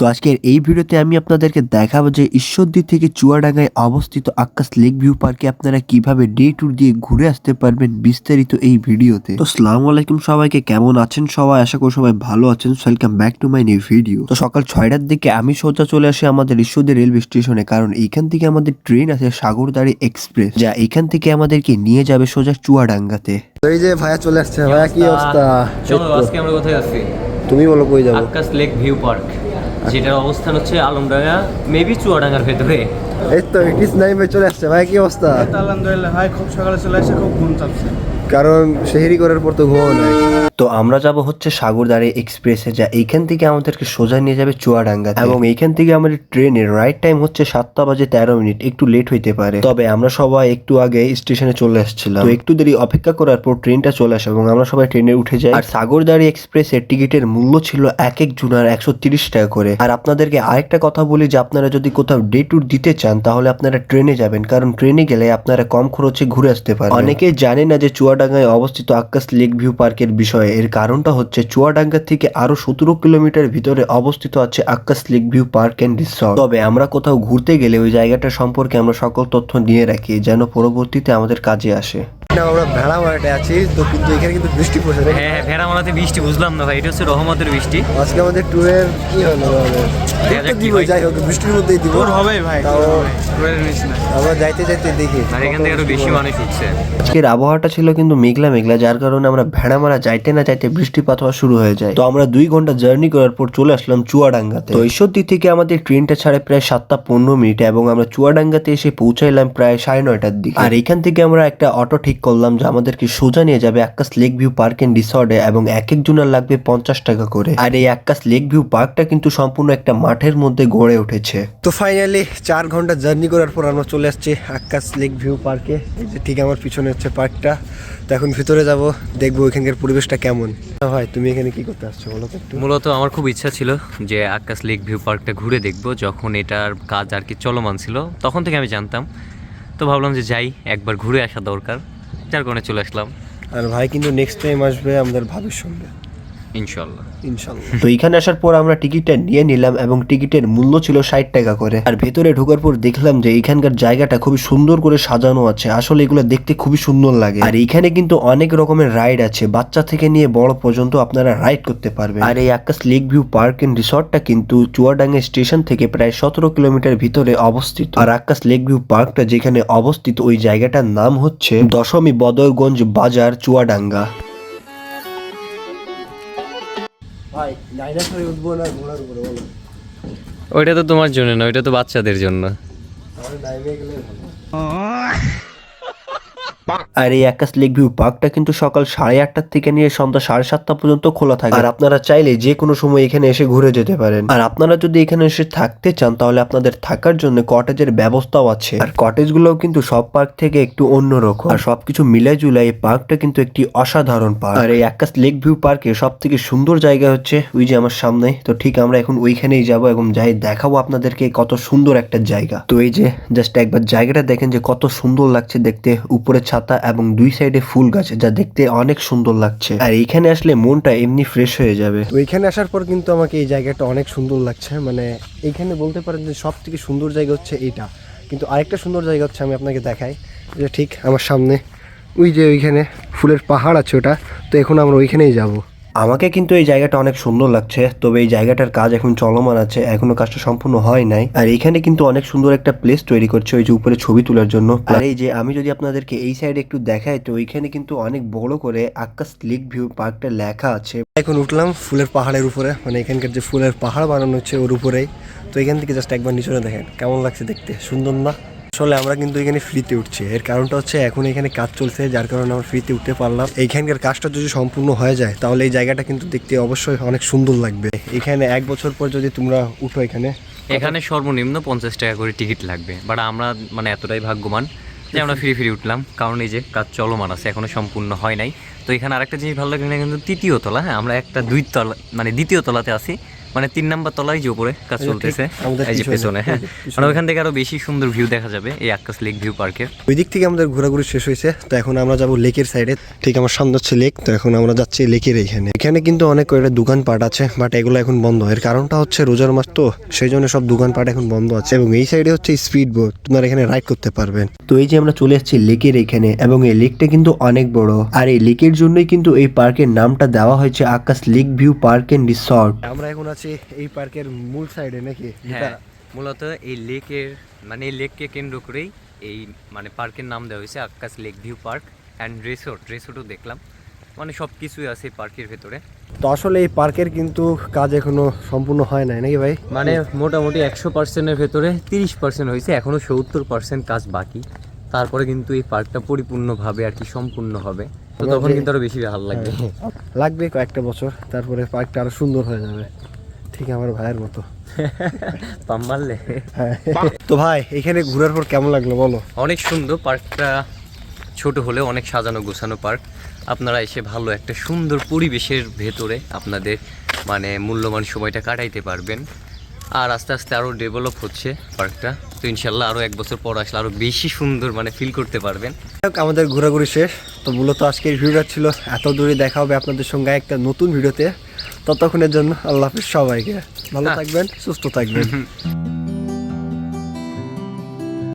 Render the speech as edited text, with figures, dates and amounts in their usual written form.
তো আজকের এই ভিডিওতে আমি আপনাদেরকে দেখাবো যে ঈশ্বরদী থেকে চুয়াডাঙ্গায় অবস্থিত আক্কাস লেক ভিউ পার্কে আপনারা কিভাবে ডে ট্যুর দিয়ে ঘুরে আসতে পারবেন বিস্তারিত এই ভিডিওতে। তো আসসালামু আলাইকুম সবাইকে, কেমন আছেন সবাই? আশা করি সবাই ভালো আছেন। Welcome back to my new video. তো সকাল 6টার দিকে আমি সোজা চলে আসি আমাদের ঈশ্বরদী রেলওয়ে স্টেশনে, কারণ এইখান থেকে আমাদের ট্রেন আছে সাগরদাড়ি এক্সপ্রেস, যা এইখান থেকে আমাদেরকে নিয়ে যাবে সোজা চুয়াডাঙ্গাতে। এই যে ভাইয়া চলে আসছে। ভাইয়া কি অবস্থা? চলো আজকে আমরা কোথায় আছি? তুমি বলো কই যাবো? আক্কাস লেক ভিউ পার্ক, যেটার অবস্থান হচ্ছে আলমডাঙ্গা, মেবি চুয়াডাঙ্গার ভেতরে। এই তো ইটিস নাইম ভাই চলে আসছে। ভাই কি অবস্থা? আলহামদুলিল্লাহ ভাই, খুব সকালে চলে এসে খুব ঘুম চাচ্ছে, কারণ সেহেরি করার পর তো ঘুমাও নাই। তো আমরা যাব হচ্ছে সাগরদাড়ি এক্সপ্রেসে, যা এইখান থেকে আমাদেরকে সোজা নিয়ে যাবে চুয়াডাঙ্গাতে, এবং এইখান থেকে আমাদের ট্রেনের রাইট টাইম হচ্ছে 7:13, একটু লেট হইতে পারে। তবে আমরা সবাই একটু আগে স্টেশনে চলে আসছিলাম, তো একটু দেরি অপেক্ষা করার পর ট্রেনটা চলে আসে এবং আমরা সবাই ট্রেনে উঠে যাই। আর সাগরদাড়ি এক্সপ্রেসের টিকিটের মূল্য ছিল এক এক জনের 130 টাকা করে। আর আপনাদেরকে আরেকটা কথা বলি যে আপনারা যদি কোথাও ডে ট্যুর দিতে চান তাহলে আপনারা ট্রেনে যাবেন, কারণ ট্রেনে গেলে আপনারা কম খরচে ঘুরে আসতে পারেন। অনেকেই জানে না যে চুয়াডাঙ্গায় অবস্থিত আক্কাস লেক ভিউ পার্কের বিষয়ে। এর কারণটা হচ্ছে চুয়াডাঙ্গা থেকে আরো 17 কিলোমিটার ভিতরে অবস্থিত আছে Akkas lake view park and resort. তবে আমরা কোথাও ঘুরতে গেলে ওই জায়গাটা সম্পর্কে আমরা সকল তথ্য নিয়ে রাখি, যেন পরবর্তীতে আমাদের কাজে আসে। আমরা ভেড়া মারাটে আছি তো, কিন্তু এখানে কিন্তু বৃষ্টি পড়ছে। হ্যাঁ, ভেড়ামারাতে বৃষ্টি বুঝলাম না ভাই, এটা হচ্ছে রহমতের বৃষ্টি। আজকে আমাদের ট্যুরের কি হলো? কি হয়? যাই হোক, বৃষ্টির মধ্যেই দিব। হবে ভাই, আমরা যাইতে যাইতে দেখি আর এখান থেকে আরো বেশি মানুষ উঠছে। আজকের আবহাওয়াটা ছিল কিন্তু মেঘলা মেঘলা, যার কারণে আমরা ভেড়ামারা যাইতে না যাইতে বৃষ্টিপাত হওয়া শুরু হয়ে যায়। তো আমরা 2 ঘন্টা জার্নি করার পর চলে আসলাম চুয়াডাঙ্গাতে। তো ঈশ্বরদী থেকে আমাদের ট্রেনটা ছাড়ে প্রায় 7:15 এবং আমরা চুয়াডাঙ্গাতে এসে পৌঁছাইলাম প্রায় 9:30টার দিকে। আর এখান থেকে আমরা একটা অটো ঠিক করলাম যে আমাদেরকে সোজা নিয়ে যাবে Akkas lake view park and রিসর্টে, এবং এক একজনের লাগবে 50 টাকা করে। আর এই আক্কাস লেক ভিউ পার্কটা কিন্তু সম্পূর্ণ একটা মাঠের মধ্যে গড়ে উঠেছে। তো ফাইনালি 4 ঘন্টা জার্নি করার পর আমরা চলে আসছি আক্কাস লেক ভিউ পার্কে। এই যে ঠিক আমার পিছনে হচ্ছে পার্কটা। তো এখন ভিতরে যাব, দেখবো এখানকার পরিবেশটা কেমন। ভাই তুমি এখানে কি করতে আসছো বলো তো একটু? মূলত আমার খুব ইচ্ছা ছিল যে আক্কাস লেক ভিউ পার্কটা ঘুরে দেখবো, যখন এটার কাজ আর কি চলমান ছিল তখন থেকে আমি জানতাম। তো ভাবলাম যে যাই, একবার ঘুরে আসা দরকার, যার কারণে চলে আসলাম। আর ভাই কিন্তু নেক্সট টাইম আসবে আমাদের ভাবির সঙ্গে, ইনশাল্লাহ। তো এখানে আসার পর আমরা টিকিটটা নিয়ে নিলাম এবং টিকিটের মূল্য ছিল 60 টাকা করে। আর ভেতরে ঢোকার পর দেখলাম যে এখানকার জায়গাটা খুবই সুন্দর করে সাজানো আছে, আসলে এগুলো দেখতে খুবই সুন্দর লাগে। আর এখানে কিন্তু অনেক রকমের রাইড আছে, বাচ্চা থেকে নিয়ে বড় পর্যন্ত আপনারা রাইড করতে পারবেন। আর এই Akkas lake view park and রিসর্টটা কিন্তু চুয়াডাঙ্গা স্টেশন থেকে প্রায় 17 কিলোমিটার ভিতরে অবস্থিত। আর আক্কাস লেক ভিউ পার্কটা যেখানে অবস্থিত ওই জায়গাটার নাম হচ্ছে দশমী বদরগঞ্জ বাজার, চুয়াডাঙ্গা। ভাই ডাইনোসরে উঠবো না ঘোড়ার উপরে বলো? ওইটা তো তোমার জন্য না, ওইটা তো বাচ্চাদের জন্য। আমার ডাইভে গেলে ভালো। আর এই আক্কাস লেক ভিউ পার্কটা কিন্তু সকাল 8:30 থেকে নিয়ে সন্ধ্যা 7:30 পর্যন্ত খোলা থাকে। আর আপনারা চাইলে যে কোনো সময় এখানে এসে ঘুরে যেতে পারেন। আর আপনারা যদি এখানে এসে থাকতে চান তাহলে আপনাদের থাকার জন্য কটেজের ব্যবস্থাও আছে। আর কটেজ গুলোও কিন্তু সব পার্ক থেকে একটু অন্যরকম। আর সবকিছু মিলাই জুলাই এই পার্কটা কিন্তু একটি অসাধারণ পার্ক। আর এই আক্কাস লেক ভিউ পার্কে সব থেকে সুন্দর জায়গা হচ্ছে ওই যে আমার সামনে। তো ঠিক আমরা এখন ওইখানেই যাব এবং যাই দেখাবো আপনাদেরকে কত সুন্দর একটা জায়গা। তো এই যে জাস্ট একবার জায়গাটা দেখেন যে কত সুন্দর লাগছে দেখতে, উপরে ছাতা এবং 2 সাইডে ফুল গাছ, যা দেখতে অনেক সুন্দর লাগছে। আর এইখানে আসলে মনটা এমনি ফ্রেশ হয়ে যাবে। তো এখানে আসার পর কিন্তু আমাকে এই জায়গাটা অনেক সুন্দর লাগছে। মানে এইখানে বলতে পারেন যে সব থেকে সুন্দর জায়গা হচ্ছে এইটা। কিন্তু আরেকটা সুন্দর জায়গা হচ্ছে, আমি আপনাকে দেখাই, যে ঠিক আমার সামনে ওই যে ওইখানে ফুলের পাহাড় আছে ওটা। তো এখন আমরা ওইখানেই যাব। আমাকে কিন্তু এই জায়গাটা অনেক সুন্দর লাগছে, তবে এই জায়গাটার কাজ এখন চলমান আছে, এখনো কাজটা সম্পূর্ণ হয় নাই। আর এখানে কিন্তু অনেক সুন্দর একটা প্লেস তৈরি করছে ওই যে উপরে ছবি তোলার জন্য। আর এই যে আমি যদি আপনাদেরকে এই সাইডে একটু দেখাই, তো ওইখানে কিন্তু অনেক বড় করে আক্কাস লেক ভিউ পার্কটা লেখা আছে। এখন উঠলাম ফুলের পাহাড়ের উপরে, মানে এখানকার যে ফুলের পাহাড় বানানো হচ্ছে ওর উপরেই। তো এখান থেকে জাস্ট একবার নিচে দেখেন কেমন লাগছে দেখতে, সুন্দর না? আসলে আমরা কিন্তু এখানে ফ্রিতে উঠছি, এর কারণটা হচ্ছে এখন এখানে কাজ চলছে, যার কারণে আমরা ফ্রিতে উঠতে পারলাম। এইখানকার কাজটা যদি সম্পূর্ণ হয়ে যায় তাহলে এই জায়গাটা কিন্তু দেখতে অবশ্যই অনেক সুন্দর লাগবে। এখানে 1 বছর পর যদি তোমরা উঠো এখানে সর্বনিম্ন 50 টাকা করে টিকিট লাগবে, বাট আমরা মানে এতটাই ভাগ্যবান যে আমরা ফ্রি উঠলাম, কারণ এই যে কাজ চলমান আছে, এখনো সম্পূর্ণ হয় নাই। তো এখানে আরেকটা জিনিস ভালো লাগে, এখানে কিন্তু 3য় তলা। হ্যাঁ, আমরা একটা 2 তলা মানে 2য় তলাতে আছি, মানে 3 নাম্বার তলায় যে উপরে কাজ এই যে চলতেছে, ঠিক আমাদের এই যে পিছনে, পেছনে, হ্যাঁ, এই যে পিছনে। মানে ওখান থেকে আরো বেশি সুন্দর ভিউ দেখা যাবে এই আক্কাস লেক ভিউ পার্কের। ওই দিক থেকে আমাদের ঘোরাঘুরি শেষ হয়েছে, তো এখন আমরা যাব লেকের সাইডে। ঠিক আমার সামনে হচ্ছে লেক, তো এখন আমরা যাচ্ছি লেকের এইখানে। এখানে কিন্তু অনেক কয়টা দোকানপাট আছে, বাট এগুলো এখন বন্ধ। এর কারণটা হচ্ছে রোজার মাস, তো সেই জন্য সব দোকানপাট এখন বন্ধ আছে। এবং এই সাইডে হচ্ছে স্পিড বোট, তোমরা এখানে রাইড করতে পারবেন। তো এই যে আমরা চলে এসেছি লেকের এখানে, এবং এই লেকটা কিন্তু অনেক বড়, আর এই লেকের জন্যই কিন্তু এই পার্কের নামটা দেওয়া হয়েছে Akash lake view park and resort. আমরা এখন আছি এই পার্কের মূল সাইডে নাকি? হ্যাঁ, মূলত এই লেকের মানে এই লেককে কেন্দ্র করেই এই মানে পার্কের নাম দেওয়া হয়েছে Akkas lake view park and রিসোর্টও দেখলাম, মানে সব কিছুই আছে এই পার্কের ভেতরে। তো আসলে এই পার্কের কিন্তু কাজ এখনো সম্পূর্ণ হয় নাই নাকি ভাই? মানে মোটামুটি 100%-এর ভেতরে 30% হয়েছে, এখনও 70% কাজ বাকি। তারপরে কিন্তু এই পার্কটা পরিপূর্ণভাবে আর কি সম্পূর্ণ হবে, তো তখন কিন্তু আরো বেশি ভালো লাগবে। লাগবে কয়েকটা বছর, তারপরে পার্কটা আরো সুন্দর হয়ে যাবে, ঠিক আমার ভাইয়ের মতো। পাম মারলে। হ্যাঁ। তো ভাই এখানে ঘোরার পর কেমন লাগলো বলো? অনেক সুন্দর পার্কটা, ছোট হলেও অনেক সাজানো গোছানো পার্ক। আপনারা এসে ভালো একটা সুন্দর পরিবেশের ভেতরে আপনাদের মানে মূল্যবান সময়টা কাটাইতে পারবেন। আর আস্তে আস্তে আরও ডেভেলপ হচ্ছে পার্কটা, তো ইনশাল্লাহ আরও 1 বছর পর আসলে আরও বেশি সুন্দর মানে ফিল করতে পারবেন। আমাদের ঘোরাঘুরি শেষ, তো মূলত আজকের ভিডিওটা ছিল এত দূরে। দেখা হবে আপনাদের সঙ্গে একটা নতুন ভিডিওতে, ততক্ষণের জন্য আল্লাহ হাফিজ সবাইকে। ভালো থাকবেন, সুস্থ থাকবেন।